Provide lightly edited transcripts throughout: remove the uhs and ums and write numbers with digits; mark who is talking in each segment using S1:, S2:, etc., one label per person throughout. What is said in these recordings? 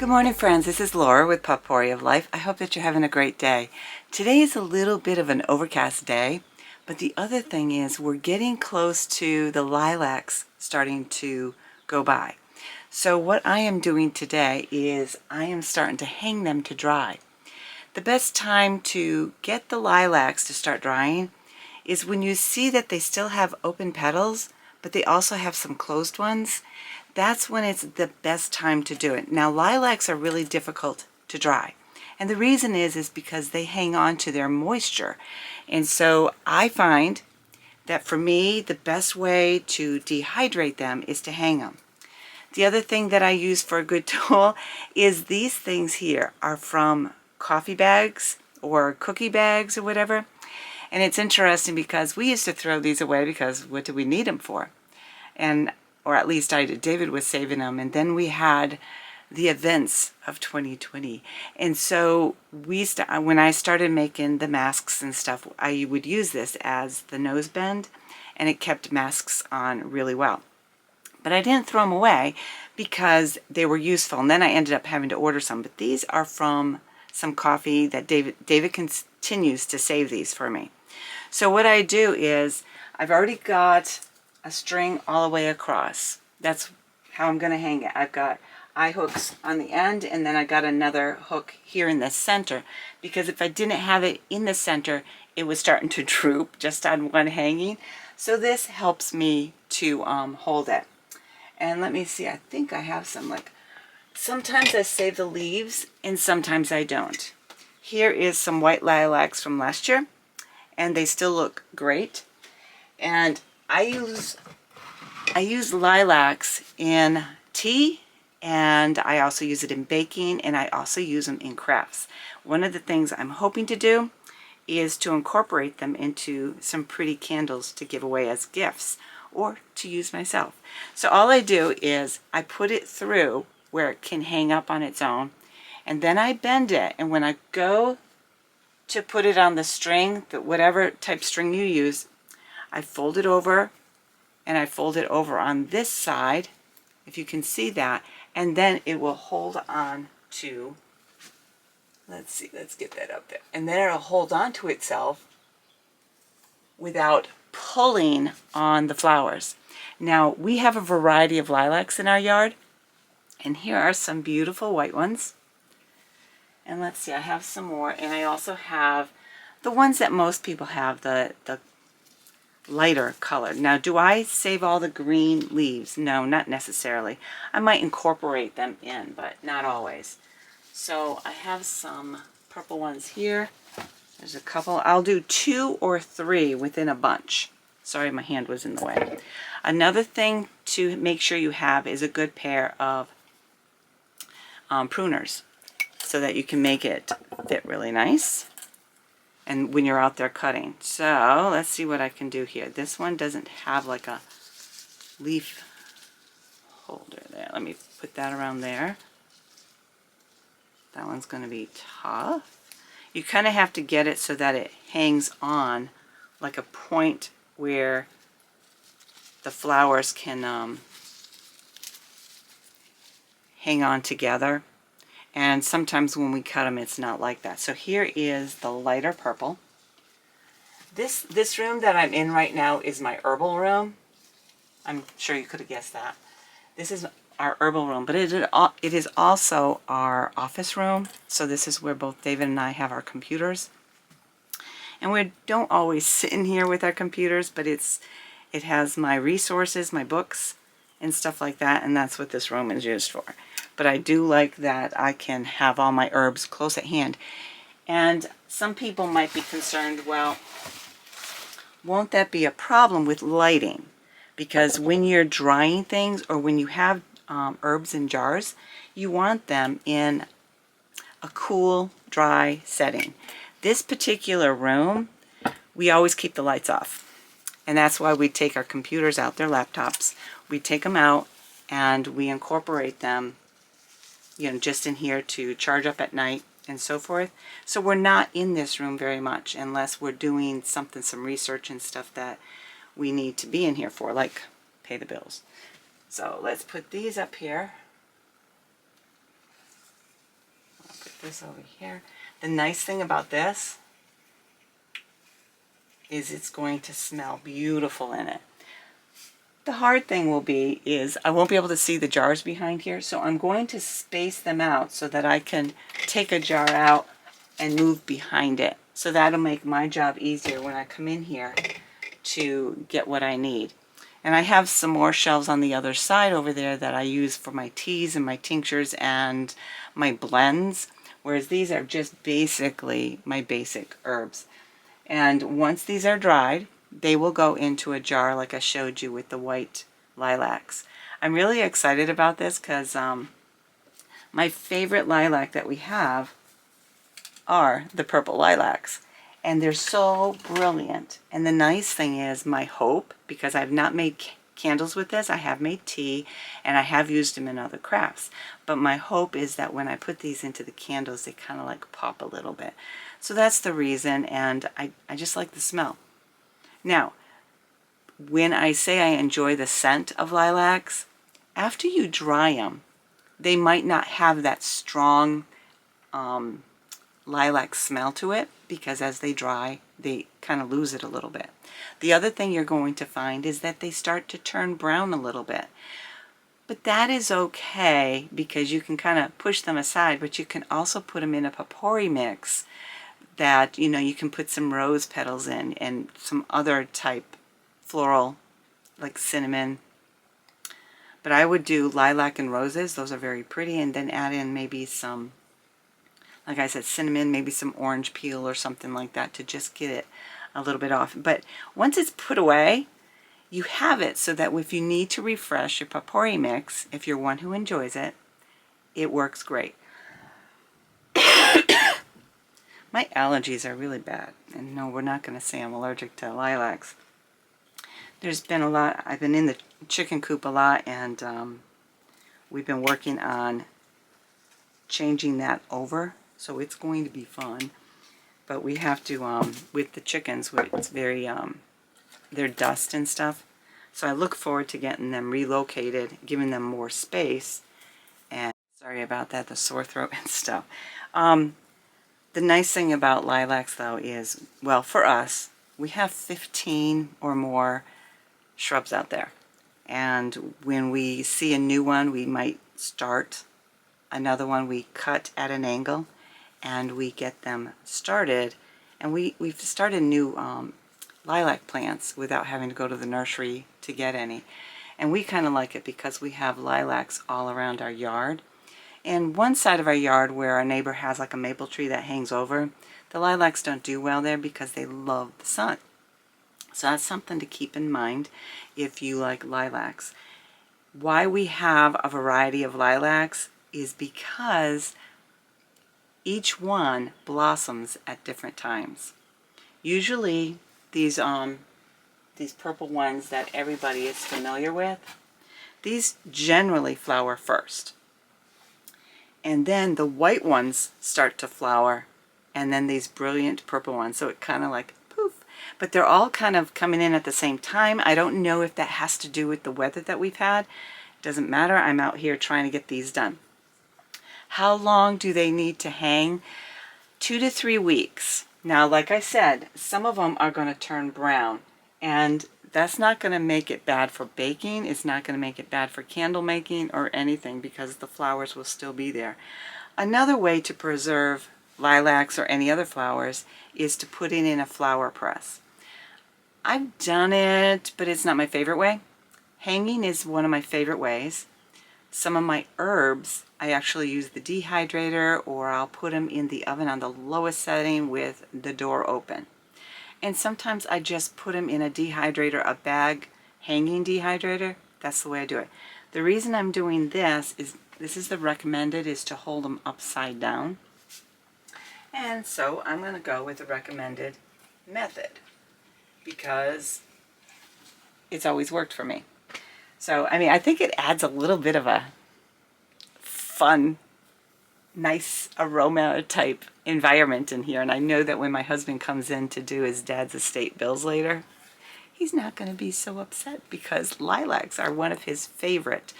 S1: Good morning, friends. This is Laura with Potpourri of Life. I hope that you're having a great day. Today is a little bit of an overcast day, but the other thing is we're getting close to the lilacs starting to go by. So what I am doing today is I am starting to hang them to dry. The best time to get the lilacs to start drying is when you see that they still have open petals, but they also have some closed ones. That's when it's the best time to do it. Now, lilacs are really difficult to dry. And the reason is because they hang on to their moisture. And so I find that for me, the best way to dehydrate them is to hang them. The other thing that I use for a good tool is these things here are from coffee bags or cookie bags or whatever. And it's interesting because we used to throw these away because what do we need them for? Or at least I did. David was saving them. And then we had the events of 2020. And so when I started making the masks and stuff, I would use this as the nose bend, and it kept masks on really well. But I didn't throw them away because they were useful. And then I ended up having to order some. But these are from some coffee that David continues to save these for me. So what I do is I've already got a string all the way across. That's how I'm going to hang it. I've got eye hooks on the end, and then I got another hook here in the center, because if I didn't have it in the center, it was starting to droop just on one hanging. So this helps me to hold it. And let me see, I think I have some, sometimes I save the leaves and sometimes I don't. Here is some white lilacs from last year, and they still look great. And I use lilacs in tea, and I also use it in baking, and I also use them in crafts. One of the things I'm hoping to do is to incorporate them into some pretty candles to give away as gifts or to use myself. So all I do is I put it through where it can hang up on its own, and then I bend it, and when I go to put it on the string, whatever type string you use, I fold it over, and I fold it over on this side, if you can see that, and then it will hold on to, let's see, let's get that up there, and then it'll hold on to itself without pulling on the flowers. Now, we have a variety of lilacs in our yard, and here are some beautiful white ones. And let's see, I have some more, and I also have the ones that most people have, the lighter color. Now, do I save all the green leaves? No, not necessarily. I might incorporate them in, but not always. So I have some purple ones here. There's a couple. I'll do 2 or 3 within a bunch. Sorry, my hand was in the way. Another thing to make sure you have is a good pair of pruners so that you can make it fit really nice and when you're out there cutting. So let's see what I can do here. This one doesn't have like a leaf holder there. Let me put that around there. That one's going to be tough. You kind of have to get it so that it hangs on like a point where the flowers can hang on together. And sometimes when we cut them, it's not like that. So here is the lighter purple. This room that I'm in right now is my herbal room. I'm sure you could have guessed that. This is our herbal room, but it is also our office room. So this is where both David and I have our computers. And we don't always sit in here with our computers, but it has my resources, my books, and stuff like that, and that's what this room is used for. But I do like that I can have all my herbs close at hand. And some people might be concerned, well, won't that be a problem with lighting? Because when you're drying things, or when you have herbs in jars, you want them in a cool, dry setting. This particular room, we always keep the lights off. And that's why we take our computers out, their laptops, we take them out and we incorporate them, you know, just in here to charge up at night and so forth. So we're not in this room very much unless we're doing something, some research and stuff that we need to be in here for, like pay the bills. So let's put these up here. this over here. The nice thing about this is it's going to smell beautiful in it. The hard thing will be is I won't be able to see the jars behind here, so I'm going to space them out so that I can take a jar out and move behind it. So that'll make my job easier when I come in here to get what I need. And I have some more shelves on the other side over there that I use for my teas and my tinctures and my blends, whereas these are just basically my basic herbs. And once these are dried, they will go into a jar like I showed you with the white lilacs. I'm really excited about this because my favorite lilac that we have are the purple lilacs. And they're so brilliant. And the nice thing is my hope, because I've not made candles with this, I have made tea and I have used them in other crafts. But my hope is that when I put these into the candles, they kind of like pop a little bit. So that's the reason, and I just like the smell. Now, when I say I enjoy the scent of lilacs, after you dry them, they might not have that strong lilac smell to it, because as they dry, they kind of lose it a little bit. The other thing you're going to find is that they start to turn brown a little bit. But that is okay, because you can kind of push them aside, but you can also put them in a potpourri mix that, you know, you can put some rose petals in and some other type floral like cinnamon. But I would do lilac and roses, those are very pretty, and then add in maybe some, like I said, cinnamon, maybe some orange peel or something like that to just get it a little bit off. But once it's put away, you have it so that if you need to refresh your potpourri mix, if you're one who enjoys it, it works great. My allergies are really bad, and no, we're not going to say I'm allergic to lilacs. There's been a lot, I've been in the chicken coop a lot, and we've been working on changing that over, so it's going to be fun. But we have to, with the chickens, it's very, they're dust and stuff, so I look forward to getting them relocated, giving them more space, and sorry about that, the sore throat and stuff. The nice thing about lilacs, though, is, well, for us, we have 15 or more shrubs out there. And when we see a new one, we might start another one. We cut at an angle, and we get them started. And we've started new lilac plants without having to go to the nursery to get any. And we kind of like it because we have lilacs all around our yard. And one side of our yard where our neighbor has like a maple tree that hangs over, the lilacs don't do well there because they love the sun. So that's something to keep in mind if you like lilacs. Why we have a variety of lilacs is because each one blossoms at different times. Usually these purple ones that everybody is familiar with, these generally flower first. And then the white ones start to flower, and then these brilliant purple ones. So it kind of like poof. But they're all kind of coming in at the same time. I don't know if that has to do with the weather that we've had. It doesn't matter. I'm out here trying to get these done. How long do they need to hang? 2 to 3 weeks. Now, like I said, some of them are going to turn brown, and that's not going to make it bad for baking. It's not going to make it bad for candle making or anything, because the flowers will still be there. Another way to preserve lilacs or any other flowers is to put it in a flower press. I've done it, but it's not my favorite way. Hanging is one of my favorite ways. Some of my herbs, I actually use the dehydrator, or I'll put them in the oven on the lowest setting with the door open. And sometimes I just put them in a dehydrator, a bag hanging dehydrator. That's the way I do it. The reason I'm doing this is the recommended, is to hold them upside down. And so I'm going to go with the recommended method because it's always worked for me. So, I mean, I think it adds a little bit of a fun, nice aroma type environment in here. And I know that when my husband comes in to do his dad's estate bills later, he's not going to be so upset because lilacs are one of his favorite.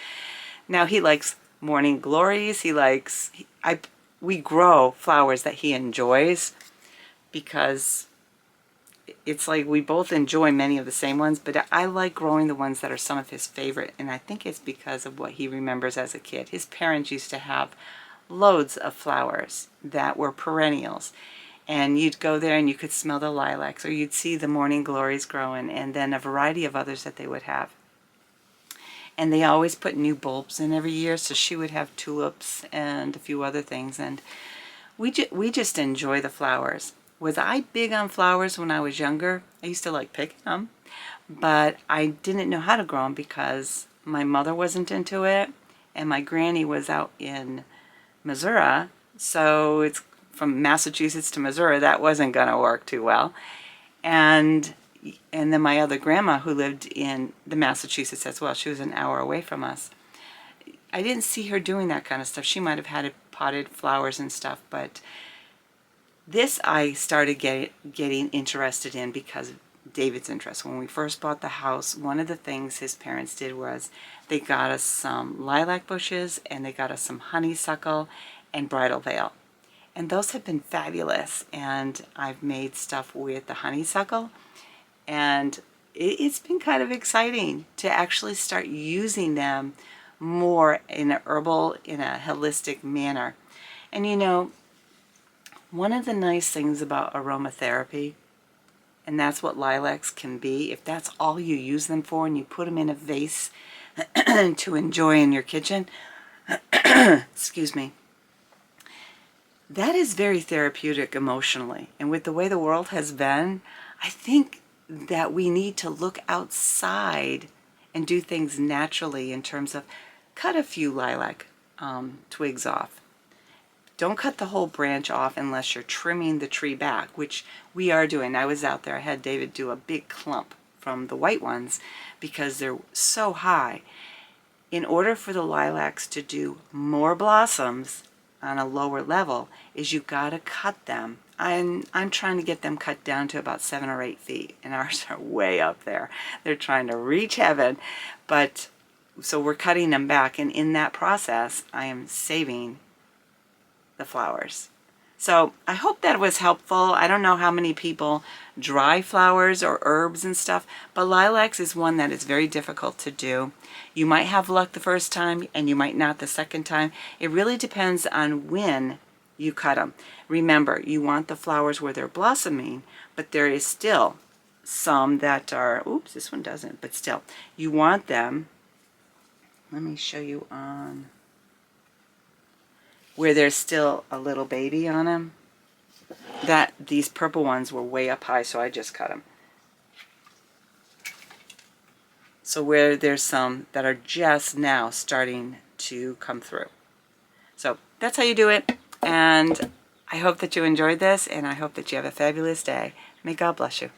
S1: Now, he likes morning glories. He likes, we grow flowers that he enjoys, because it's like we both enjoy many of the same ones, but I like growing the ones that are some of his favorite, and I think it's because of what he remembers as a kid. His parents used to have loads of flowers that were perennials, and you'd go there and you could smell the lilacs, or you'd see the morning glories growing, and then a variety of others that they would have. And they always put new bulbs in every year, so she would have tulips and a few other things, and we just enjoy the flowers. Was I big on flowers when I was younger? I used to like picking them, but I didn't know how to grow them because my mother wasn't into it, and my granny was out in Missouri, so it's from Massachusetts to Missouri. That wasn't going to work too well. And then my other grandma, who lived in the Massachusetts as well, she was an hour away from us. I didn't see her doing that kind of stuff. She might have had potted flowers and stuff, but this I started getting interested in because of David's interest. When we first bought the house, one of the things his parents did was they got us some lilac bushes, and they got us some honeysuckle and bridal veil. And those have been fabulous, and I've made stuff with the honeysuckle, and it's been kind of exciting to actually start using them more in a herbal, in a holistic manner. And you know, one of the nice things about aromatherapy, and that's what lilacs can be, if that's all you use them for and you put them in a vase to enjoy in your kitchen, excuse me, that is very therapeutic emotionally. And with the way the world has been, I think that we need to look outside and do things naturally, in terms of cut a few lilac twigs off. Don't cut the whole branch off unless you're trimming the tree back, which we are doing. I was out there, I had David do a big clump from the white ones because they're so high. In order for the lilacs to do more blossoms on a lower level, is you gotta cut them. I'm trying to get them cut down to about 7 or 8 feet, and ours are way up there. They're trying to reach heaven, but so we're cutting them back, and in that process, I am saving the flowers. So I hope that was helpful. I don't know how many people dry flowers or herbs and stuff, but lilacs is one that is very difficult to do. You might have luck the first time and you might not the second time. It really depends on when you cut them. Remember, you want the flowers where they're blossoming, but there is still some that are, oops, this one doesn't, but still, you want them. Let me show you on where there's still a little baby on them. That these purple ones were way up high, so I just cut them. So where there's some that are just now starting to come through. So that's how you do it, and I hope that you enjoyed this, and I hope that you have a fabulous day. May God bless you.